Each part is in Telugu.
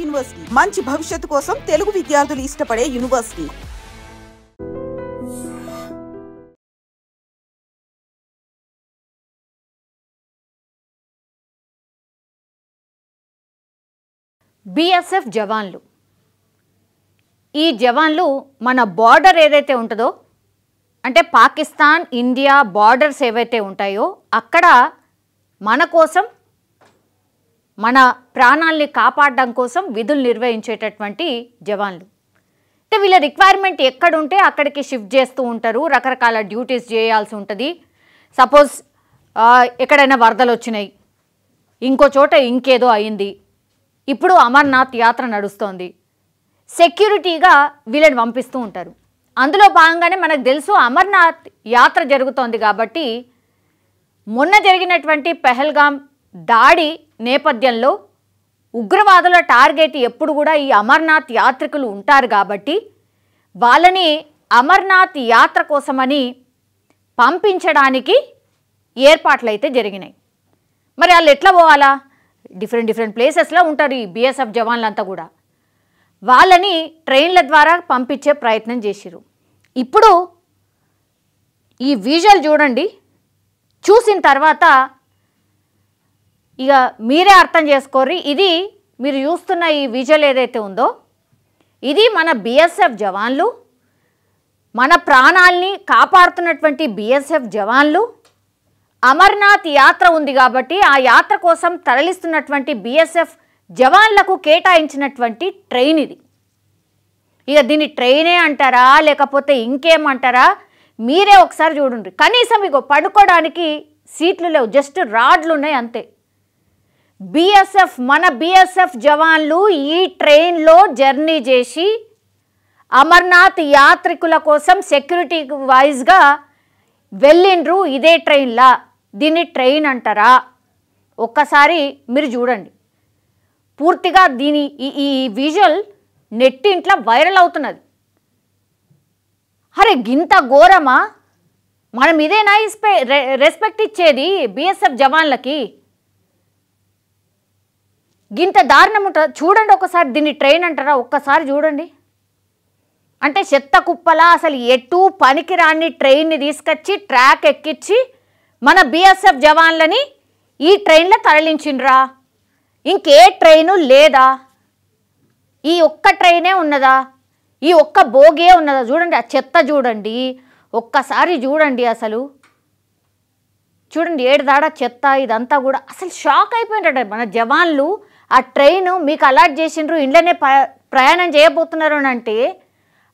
యూనివర్సిటీ మంచి భవిష్యత్తు కోసం తెలుగు విద్యార్థులు ఇష్టపడే యూనివర్సిటీ. బిఎస్ఎఫ్ జవాన్లు, ఈ జవాన్లు మన బార్డర్ ఏదైతే ఉంటుందో, అంటే పాకిస్తాన్ ఇండియా బార్డర్స్ ఏవైతే ఉంటాయో అక్కడ మన కోసం, మన ప్రాణాలని కాపాడడం కోసం విధులు నిర్వహించేటటువంటి జవాన్లు. అంటే వీళ్ళ రిక్వైర్మెంట్ ఎక్కడుంటే అక్కడికి షిఫ్ట్ చేస్తూ ఉంటారు, రకరకాల డ్యూటీస్ చేయాల్సి ఉంటుంది. సపోజ్ ఎక్కడైనా వరదలు వచ్చినాయి, ఇంకో చోట ఇంకేదో అయింది, ఇప్పుడు అమర్నాథ్ యాత్ర నడుస్తోంది, సెక్యూరిటీగా వీళ్ళని పంపిస్తూ ఉంటారు. అందులో భాగంగానే మనకు తెలుసు అమర్నాథ్ యాత్ర జరుగుతోంది కాబట్టి మొన్న జరిగినటువంటి పెహల్గాం దాడి నేపథ్యంలో ఉగ్రవాదుల టార్గెట్ ఎప్పుడు కూడా ఈ అమర్నాథ్ యాత్రికులు ఉంటారు కాబట్టి వాళ్ళని అమర్నాథ్ యాత్ర కోసమని పంపించడానికి ఏర్పాట్లు అయితే జరిగినాయి. మరి వాళ్ళు ఎట్లా పోవాలా? డిఫరెంట్ ప్లేసెస్లో ఉంటారు ఈ బిఎస్ఎఫ్ జవాన్లంతా కూడా. వాళ్ళని ట్రైన్ల ద్వారా పంపించే ప్రయత్నం చేసిరు. ఇప్పుడు ఈ విజువల్ చూడండి, చూసిన తర్వాత ఇక మీరే అర్థం చేసుకోర్రి. ఇది మీరు చూస్తున్న ఈ విజువల్ ఏదైతే ఉందో ఇది మన బిఎస్ఎఫ్ జవాన్లు, మన ప్రాణాల్ని కాపాడుతున్నటువంటి బిఎస్ఎఫ్ జవాన్లు. అమర్నాథ్ యాత్ర ఉంది కాబట్టి ఆ యాత్ర కోసం తరలిస్తున్నటువంటి బిఎస్ఎఫ్ జవాన్లకు కేటాయించినటువంటి ట్రైన్ ఇది. ఇక దీన్ని ట్రైనే అంటారా లేకపోతే ఇంకేమంటారా మీరే ఒకసారి చూడండి. కనీసం ఇగో పడుకోవడానికి సీట్లు లేవు, జస్ట్ రాడ్లు ఉన్నాయి అంతే. బిఎస్ఎఫ్, మన బిఎస్ఎఫ్ జవాన్లు ఈ ట్రైన్లో జర్నీ చేసి అమర్నాథ్ యాత్రికుల కోసం సెక్యూరిటీ వైజ్గా వెళ్ళిండ్రు ఇదే ట్రైన్లా. దీన్ని ట్రైన్ అంటారా? ఒక్కసారి మీరు చూడండి. పూర్తిగా దీని ఈ విజువల్ నెట్టింట్లో వైరల్ అవుతున్నది. అరే గింత ఘోరమా? మనం ఇదేనా రెస్పెక్ట్ ఇచ్చేది బిఎస్ఎఫ్ జవాన్లకి? గింత దారుణం ఉంటుంది. చూడండి ఒకసారి, దీన్ని ట్రైన్ అంటారా? ఒక్కసారి చూడండి. అంటే చెత్త కుప్పలా అసలు ఎటు పనికిరాని ట్రైన్ని తీసుకొచ్చి ట్రాక్ ఎక్కించి మన బిఎస్ఎఫ్ జవాన్లని ఈ ట్రైన్లో తరలించిండ్రా? ఇంకే ట్రైను లేదా? ఈ ఒక్క ట్రైనే ఉన్నదా? ఈ ఒక్క బోగే ఉన్నదా? చూడండి ఆ చెత్త చూడండి, ఒక్కసారి చూడండి. అసలు చూడండి ఏడుదాడా చెత్త ఇదంతా కూడా. అసలు షాక్ అయిపోయినట్టు మన జవాన్లు. ఆ ట్రైను మీకు అలాట్ చేసిండ్రు, ఇంట్లోనే ప్రయాణం చేయబోతున్నారు అని అంటే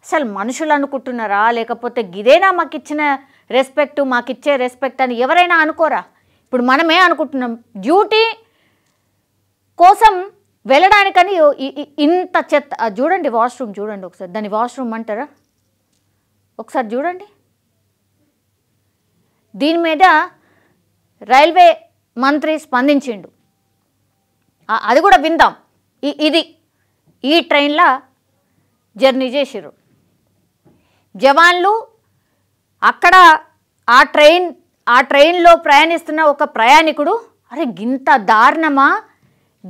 అసలు మనుషులు అనుకుంటున్నారా లేకపోతే గిదేనా మాకు ఇచ్చిన రెస్పెక్ట్, మాకు ఇచ్చే రెస్పెక్ట్ అని ఎవరైనా అనుకోరా? ఇప్పుడు మనమే అనుకుంటున్నాం డ్యూటీ కోసం వెళ్ళడానికని ఇంత చెత్త. చూడండి వాష్రూమ్ చూడండి ఒకసారి, దాన్ని వాష్రూమ్ అంటారా? ఒకసారి చూడండి. దీని మీద రైల్వే మంత్రి స్పందించిండు, అది కూడా విందాం. ఇది ఈ ట్రైన్లో జర్నీ చేసిర్రు జవాన్లు. అక్కడ ఆ ట్రైన్లో ప్రయాణిస్తున్న ఒక ప్రయాణికుడు, అరే గింత దారుణమా,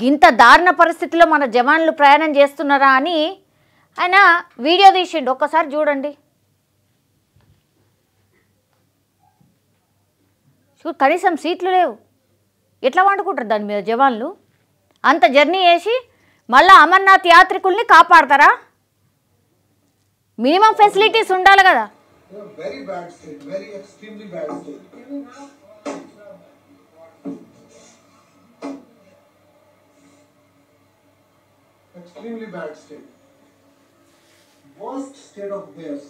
గింత దారుణ పరిస్థితిలో మన జవాన్లు ప్రయాణం చేస్తున్నారా అని ఆయన వీడియో తీసిండు. ఒక్కసారి చూడండి. కనీసం సీట్లు లేవు, ఎట్లా వండుకుంటారు దాని మీద జవాన్లు? అంత జర్నీ చేసి మళ్ళీ అమర్నాథ్ యాత్రికుల్ని కాపాడతారా? మినిమం ఫెసిలిటీస్ ఉండాలి కదా. Very bad state, very extremely bad state. Extremely bad state. Worst state of theirs.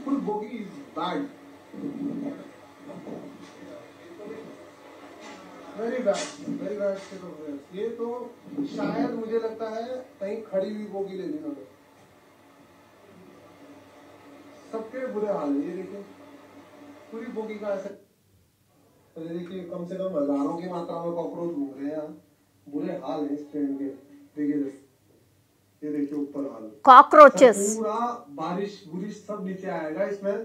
Full bogie is bad. very bad state of affairs. ये तो शायद मुझे लगता है कहीं खड़ी हुई बोगी ले ली उन्होंने. सबके बुरे हाल है. ये देखिए पूरी बोगी का ऐसा. ये देखिए कम से कम हजारों की मात्रा में कॉकरोच घूम रहे हैं. बुरे हाल है इस ट्रेन के. देखिए ये देखिए ऊपर हाल. कॉकरोचेस. पूरा बारिश सब नीचे आएगा इसमें.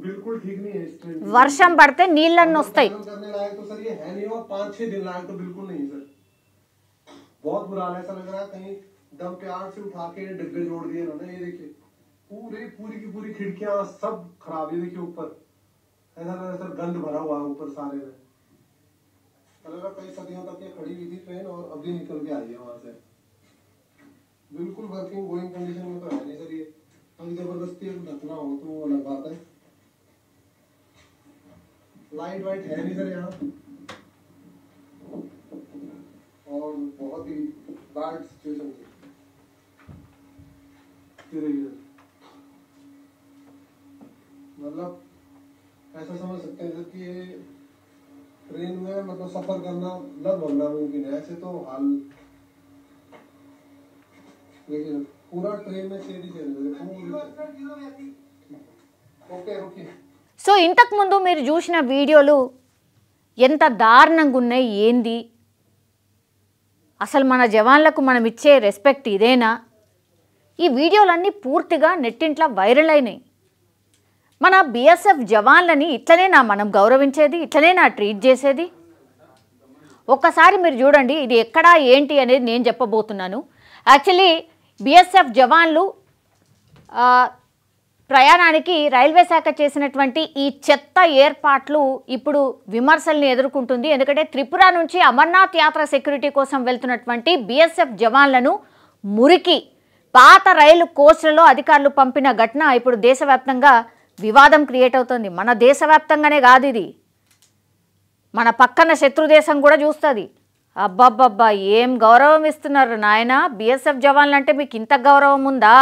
बिल्कुल ठीक नहीं है इस ट्रेन की। వర్షం పడితే నీళ్ళన్నీ వస్తాయి. करने लायक तो सर ये है नहीं और 5-6 दिन लायक तो बिल्कुल नहीं है सर। बहुत बुरा हाल है, ऐसा लग रहा है कहीं दम पे आग से उठा के डिब्बे जोड़ दिए इन्होंने। ये देखिए पूरी की पूरी खिड़कियां सब खराब, ये देखिए ऊपर ऐसा लग रहा है सर गंद भरा हुआ है ऊपर सारे में। लग रहा कई सदियों तक ये खड़ी हुई थी ट्रेन और अभी निकल के आई है वहां से। बिल्कुल वर्किंग गोइंग कंडीशन में तो है नहीं सर ये। अभी जबरदस्ती ढकना हो तो वो अलग बात है। लाइट वाइट है नहीं सर यहाँ और बहुत ही बैड सिचुएशन है। मतलब ऐसा समझ सकते हैं कि ये ट्रेन में मतलब सफर करना लगभग नामुमकिन है। ऐसे तो हाल देखिए पूरा ट्रेन में छेद ही छेद। ओके रुकिए। సో ఇంతకుముందు మీరు చూసిన వీడియోలు ఎంత దారుణంగా ఉన్నాయి, ఏంది అసలు మన జవాన్లకు మనం ఇచ్చే రెస్పెక్ట్ ఇదేనా? ఈ వీడియోలన్నీ పూర్తిగా నెట్టింట్లో వైరల్ అయినాయి. మన బీఎస్ఎఫ్ జవాన్లని ఇట్లనేనా మనం గౌరవించేది, ఇట్లనేనా ట్రీట్ చేసేది? ఒక్కసారి మీరు చూడండి ఇది ఎక్కడా ఏంటి అనేది నేను చెప్పబోతున్నాను. యాక్చువల్లీ బీఎస్ఎఫ్ జవాన్లు ప్రయాణానికి రైల్వే శాఖ చేసినటువంటి ఈ చెత్త ఏర్పాట్లు ఇప్పుడు విమర్శల్ని ఎదుర్కొంటుంది. ఎందుకంటే త్రిపుర నుంచి అమర్నాథ్ యాత్ర సెక్యూరిటీ కోసం వెళ్తున్నటువంటి బీఎస్ఎఫ్ జవాన్లను మురికి పాత రైలు కోచ్లలో అధికారులు పంపిన ఘటన ఇప్పుడు దేశవ్యాప్తంగా వివాదం క్రియేట్ అవుతుంది. మన దేశవ్యాప్తంగానే కాదు, ఇది మన పక్కన శత్రు దేశం కూడా చూస్తుంది. అబ్బబ్బబ్బా ఏం గౌరవం ఇస్తున్నారు నాయన, బీఎస్ఎఫ్ జవాన్లు అంటే మీకు ఇంత గౌరవం ఉందా?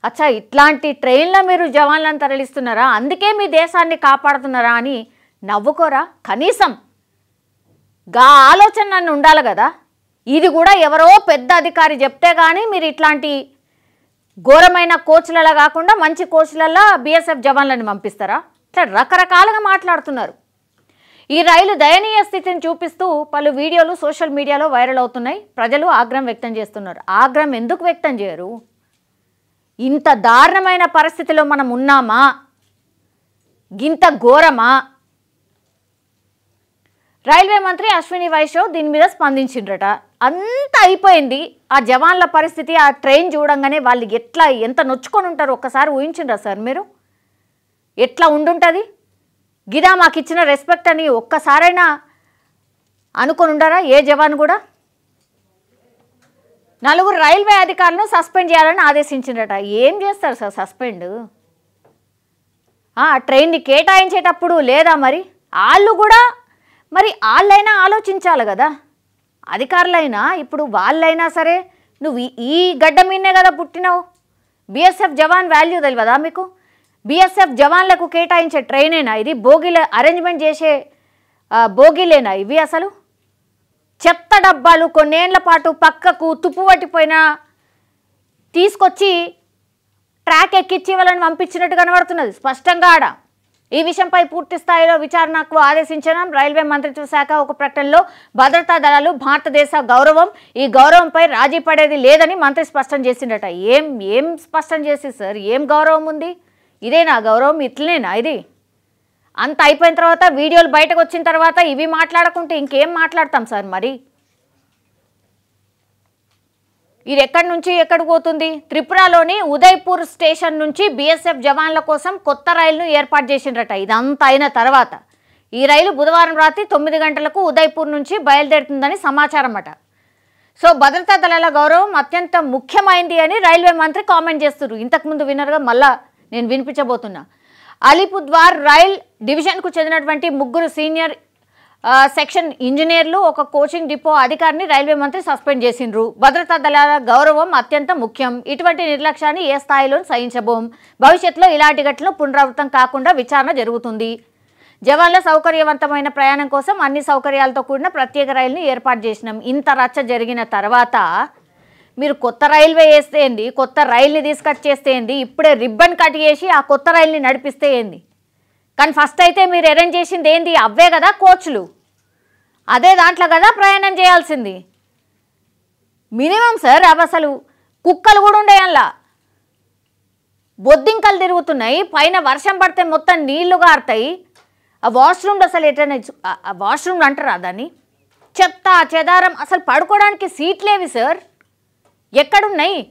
అచ్చా ఇట్లాంటి ట్రైన్లో మీరు జవాన్లను తరలిస్తున్నారా, అందుకే మీ దేశాన్ని కాపాడుతున్నారా అని నవ్వుకోరా? కనీసం గా ఆలోచన ఉండాలి కదా. ఇది కూడా ఎవరో పెద్ద అధికారి చెప్తే కానీ మీరు ఇట్లాంటి ఘోరమైన కోచ్లలో కాకుండా మంచి కోచ్లలో బీఎస్ఎఫ్ జవాన్లను పంపిస్తారా? ఇట్లా రకరకాలుగా మాట్లాడుతున్నారు. ఈ రైలు దయనీయ స్థితిని చూపిస్తూ పలు వీడియోలు సోషల్ మీడియాలో వైరల్ అవుతున్నాయి. ప్రజలు ఆగ్రహం వ్యక్తం చేస్తున్నారు. ఆగ్రహం ఎందుకు వ్యక్తం చేయరు? ఇంత దారుణమైన పరిస్థితిలో మనం ఉన్నామా? గింత ఘోరమా? రైల్వే మంత్రి అశ్విని వైష్ణవ్ దీని మీద స్పందించిండ్రట. అంత అయిపోయింది. ఆ జవాన్ల పరిస్థితి, ఆ ట్రైన్ చూడంగానే వాళ్ళు ఎంత నొచ్చుకొని ఉంటారు ఒక్కసారి ఊహించిండ్రా సార్ మీరు? ఎట్లా ఉండుంటుంది? గిదా మాకు ఇచ్చిన రెస్పెక్ట్ అని ఒక్కసారైనా అనుకొని ఉండరా ఏ జవాన్ కూడా? 4 రైల్వే అధికారులను సస్పెండ్ చేయాలని ఆదేశించిందట. ఏం చేస్తారు సార్ సస్పెండ్? ట్రైన్ని కేటాయించేటప్పుడు లేదా మరి వాళ్ళు కూడా వాళ్ళైనా ఆలోచించాలి కదా. అధికారులైనా ఇప్పుడు వాళ్ళైనా సరే నువ్వు ఈ గడ్డ మీదనే కదా పుట్టినావు. బీఎస్ఎఫ్ జవాన్ వాల్యూ తెలియదా మీకు? బీఎస్ఎఫ్ జవాన్లకు కేటాయించే ట్రైనేనా ఇది? బోగీలు అరేంజ్మెంట్ చేసే బోగీలేనా ఇవి? అసలు చెత్త డబ్బాలు కొన్నేళ్ల పాటు పక్కకు తుప్పు పట్టిపోయినా తీసుకొచ్చి ట్రాక్ ఎక్కించి వాళ్ళని పంపించినట్టు కనబడుతున్నది స్పష్టంగా ఆడ. ఈ విషయంపై పూర్తి స్థాయిలో విచారణకు ఆదేశించిన రైల్వే మంత్రిత్వ శాఖ ఒక ప్రకటనలో భద్రతా దళాలు భారతదేశ గౌరవం, ఈ గౌరవంపై రాజీ పడేది లేదని మంత్రి స్పష్టం చేసిండట. ఏం స్పష్టం చేసి సార్? ఏం గౌరవం ఉంది? ఇదేనా గౌరవం? ఇట్లనేనా ఇది? అంత అయిపోయిన తర్వాత వీడియోలు బయటకు వచ్చిన తర్వాత ఇవి మాట్లాడకుంటే ఇంకేం మాట్లాడతాం సార్? మరి ఇది ఎక్కడి నుంచి ఎక్కడికి పోతుంది? త్రిపురలోని ఉదయ్పూర్ స్టేషన్ నుంచి బీఎస్ఎఫ్ జవాన్ల కోసం కొత్త రైలును ఏర్పాటు చేసిండ్రట. ఇదంతా అయిన తర్వాత ఈ రైలు బుధవారం రాత్రి 9 గంటలకు ఉదయ్పూర్ నుంచి బయలుదేరుతుందని సమాచారం అట. సో భద్రతా దళాల గౌరవం అత్యంత ముఖ్యమైంది అని రైల్వే మంత్రి కామెంట్ చేస్తున్నారు. ఇంతకుముందు విన్నర్గా మళ్ళా నేను వినిపించబోతున్నా. అలీపుర్ద్వార్ రైల్ డివిజన్కు చెందినటువంటి 3 సీనియర్ సెక్షన్ ఇంజనీర్లు, ఒక కోచింగ్ డిపో అధికారిని రైల్వే మంత్రి సస్పెండ్ చేసిండ్రు. భద్రతా దళాల గౌరవం అత్యంత ముఖ్యం. ఇటువంటి నిర్లక్ష్యాన్ని ఏ స్థాయిలో సహించబోం. భవిష్యత్తులో ఇలాంటి ఘటనలు పునరావృతం కాకుండా విచారణ జరుగుతుంది. జవాన్ల సౌకర్యవంతమైన ప్రయాణం కోసం అన్ని సౌకర్యాలతో కూడిన ప్రత్యేక రైలుని ఏర్పాటు చేసినాం. ఇంత రచ్చ జరిగిన తర్వాత మీరు కొత్త రైల్వే వేస్తే ఏంది, కొత్త రైల్ని తీసుకొచ్చేస్తే ఏంది, ఇప్పుడే రిబ్బన్ కట్ చేసి ఆ కొత్త రైల్ని నడిపిస్తే ఏంది? కానీ ఫస్ట్ అయితే మీరు అరేంజ్ చేసింది ఏంది? అవే కదా కోచ్లు, అదే దాంట్లో కదా ప్రయాణం చేయాల్సింది. మినిమం సార్ అవి అసలు కుక్కలు కూడా ఉండే అలా బొద్దింకలు తిరుగుతున్నాయి, పైన వర్షం పడితే మొత్తం నీళ్లు గారుతాయి. ఆ వాష్రూమ్లో అసలు ఎటైనా వాష్రూమ్ అంటారా దాన్ని? చెత్త చెదారం, అసలు పడుకోవడానికి సీట్లేవి సార్, ఎక్కడున్నాయి?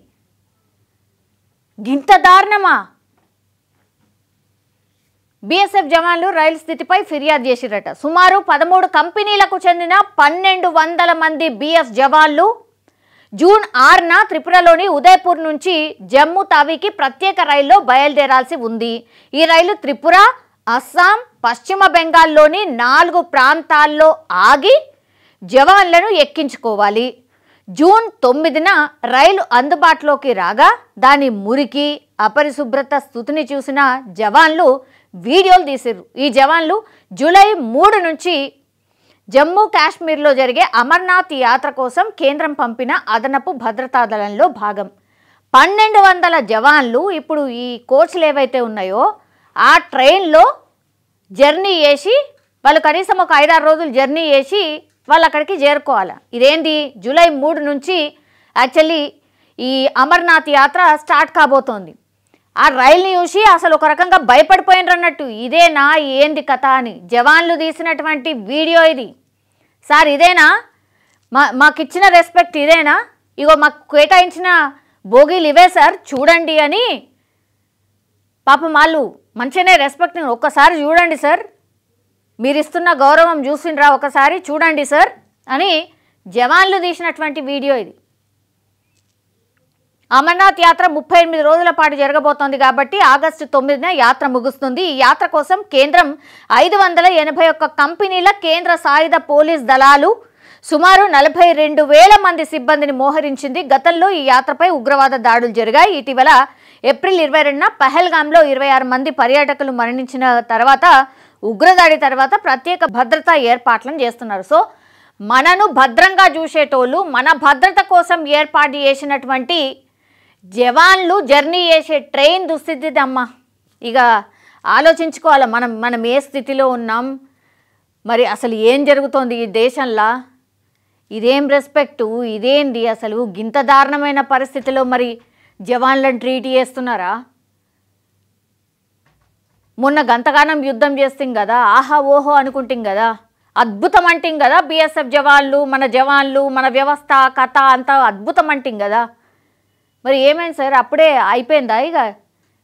గింత దారుణమా? బీఎస్ఎఫ్ జవాన్లు రైలు స్థితిపై ఫిర్యాదు చేసిరట. సుమారు 13 కంపెనీలకు చెందిన 1200 మంది బీఎస్ జవాన్లు జూన్ 6న త్రిపురలోని ఉదయపూర్ నుంచి జమ్మూ తావీకి ప్రత్యేక రైల్లో బయలుదేరాల్సి ఉంది. ఈ రైలు త్రిపుర, అస్సాం, పశ్చిమ బెంగాల్లోని 4 ప్రాంతాల్లో ఆగి జవాన్లను ఎక్కించుకోవాలి. జూన్ 9న రైలు అందుబాటులోకి రాగా దాని మురికి, అపరిశుభ్రత స్థితిని చూసిన జవాన్లు వీడియోలు తీసిర్రు. ఈ జవాన్లు జూలై 3 నుంచి జమ్మూ కాశ్మీర్లో జరిగే అమర్నాథ్ యాత్ర కోసం కేంద్రం పంపిన అదనపు భద్రతా దళంలో భాగం. 1200 జవాన్లు ఇప్పుడు ఈ కోచ్లు ఏవైతే ఉన్నాయో ఆ ట్రైన్లో జర్నీ చేసి వాళ్ళు కనీసం ఒక 5-6 రోజులు జర్నీ చేసి వాళ్ళు అక్కడికి చేరుకోవాలి. ఇదేంది, జూలై 3 నుంచి యాక్చువల్లీ ఈ అమర్నాథ్ యాత్ర స్టార్ట్ కాబోతోంది. ఆ రైల్ని చూసి అసలు ఒక రకంగా భయపడిపోయినరు అన్నట్టు. ఇదేనా ఏంది కథ అని జవాన్లు తీసినటువంటి వీడియో ఇది. సార్ ఇదేనా మాకు ఇచ్చిన రెస్పెక్ట్? ఇదేనా? ఇగో మాకు కేటాయించిన బోగీలు ఇవే సార్, చూడండి అని పాపం వాళ్ళు మంచిగానే రెస్పెక్ట్. ఒక్కసారి చూడండి సార్, మీరు ఇస్తున్న గౌరవం చూసిండ్రా, ఒకసారి చూడండి సార్ అని జవాన్లు తీసినటువంటి వీడియో ఇది. అమర్నాథ్ యాత్ర 38 రోజుల పాటు జరగబోతోంది కాబట్టి ఆగస్టు 9న యాత్ర ముగుస్తుంది. ఈ యాత్ర కోసం కేంద్రం 581 కంపెనీల కేంద్ర సాయుధ పోలీస్ దళాలు సుమారు 42,000 మంది సిబ్బందిని మోహరించింది. గతంలో ఈ యాత్రపై ఉగ్రవాద దాడులు జరిగాయి. ఇటీవల ఏప్రిల్ 22న పహల్గామ్లో 26 మంది పర్యాటకులు మరణించిన తర్వాత ఉగ్రదాడి తర్వాత ప్రత్యేక భద్రతా ఏర్పాట్లను చేస్తున్నారు. సో మనను భద్రంగా చూసేటోళ్ళు, మన భద్రత కోసం ఏర్పాటు చేసినటువంటి జవాన్లు జర్నీ చేసే ట్రైన్ దుస్థితి అమ్మ. ఇక ఆలోచించుకోవాలి మనం ఏ స్థితిలో ఉన్నాం, మరి అసలు ఏం జరుగుతోంది ఈ దేశంలో, ఇదేం రెస్పెక్టు, ఇదేంది అసలు? గింత దారుణమైన పరిస్థితిలో మరి జవాన్లను ట్రీట్ చేస్తున్నారా? మొన్న గంతగానం యుద్ధం చేస్తాం కదా, ఆహా ఓహో అనుకుంటాం కదా, అద్భుతం అంటాం కదా, బీఎస్ఎఫ్ జవాన్లు, మన వ్యవస్థ కథ అంతా అద్భుతం అంటాం కదా. మరి ఏమైంది సార్? అప్పుడే అయిపోయిందా? ఇక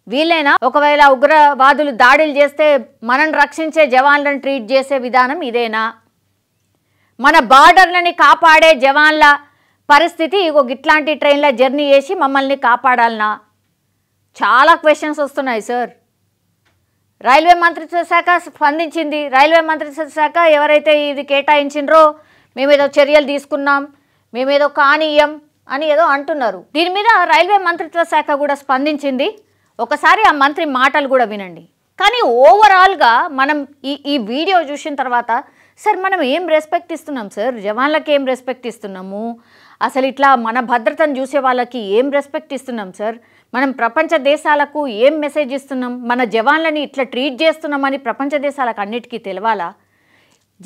వీళ్ళైనా ఒకవేళ ఉగ్రవాదులు దాడులు చేస్తే మనం రక్షించే జవాన్లను ట్రీట్ చేసే విధానం ఇదేనా? మన బార్డర్లని కాపాడే జవాన్ల పరిస్థితి ఇగో ఇట్లాంటి ట్రైన్లో జర్నీ చేసి మమ్మల్ని కాపాడాలనా? చాలా క్వశ్చన్స్ వస్తున్నాయి సార్. రైల్వే మంత్రిత్వ శాఖ స్పందించింది. రైల్వే మంత్రిత్వ శాఖ ఎవరైతే ఇది కేటాయించిండ్రో మేమేదో చర్యలు తీసుకున్నాం, మేమేదో కానీయం అని ఏదో అంటున్నారు. దీని మీద రైల్వే మంత్రిత్వ శాఖ కూడా స్పందించింది. ఒకసారి ఆ మంత్రి మాటలు కూడా వినండి. కానీ ఓవరాల్గా మనం ఈ వీడియో చూసిన తర్వాత సార్ మనం ఏం రెస్పెక్ట్ ఇస్తున్నాం సార్? జవాన్లకి ఏం రెస్పెక్ట్ ఇస్తున్నాము? అసలు ఇట్లా మన భద్రతను చూసే వాళ్ళకి ఏం రెస్పెక్ట్ ఇస్తున్నాం సార్? మనం ప్రపంచ దేశాలకు ఏం మెసేజ్ ఇస్తున్నాం? మన జవాన్లని ఇట్లా ట్రీట్ చేస్తున్నామని ప్రపంచ దేశాలకు అన్నిటికీ తెలవాలా?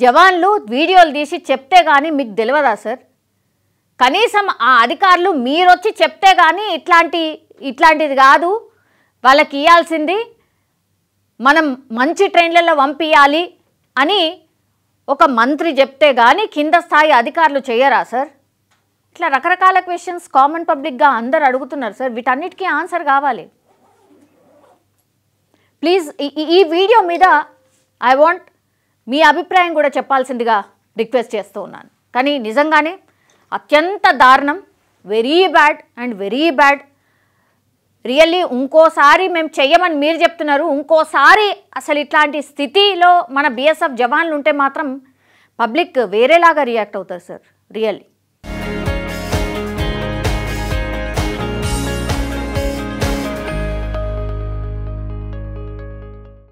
జవాన్లు వీడియోలు తీసి చెప్తే కానీ మీకు తెలియదా సార్? కనీసం ఆ అధికారులు మీరొచ్చి చెప్తే కానీ ఇట్లాంటిది కాదు, వాళ్ళకి ఇవ్వాల్సింది మనం మంచి ట్రైన్లలో పంపించాలి అని ఒక మంత్రి చెప్తే కానీ కింద స్థాయి అధికారులు చేయరా సార్? ఇట్లా రకరకాల క్వశ్చన్స్ కామన్ పబ్లిక్గా అందరు అడుగుతున్నారు సార్. వీటన్నిటికీ ఆన్సర్ కావాలి. ప్లీజ్ ఈ వీడియో మీద ఐ వాంట్ మీ అభిప్రాయం కూడా చెప్పాల్సిందిగా రిక్వెస్ట్ చేస్తూ ఉన్నాను. కానీ నిజంగానే అత్యంత దారుణం, very bad and very bad. Really ఇంకోసారి మేము చెయ్యమని మీరు చెప్తున్నారు, ఇంకోసారి అసలు ఇట్లాంటి స్థితిలో మన బీఎస్ఎఫ్ జవాన్లు ఉంటే మాత్రం పబ్లిక్ వేరేలాగా రియాక్ట్ అవుతారు సార్ రియల్లీ.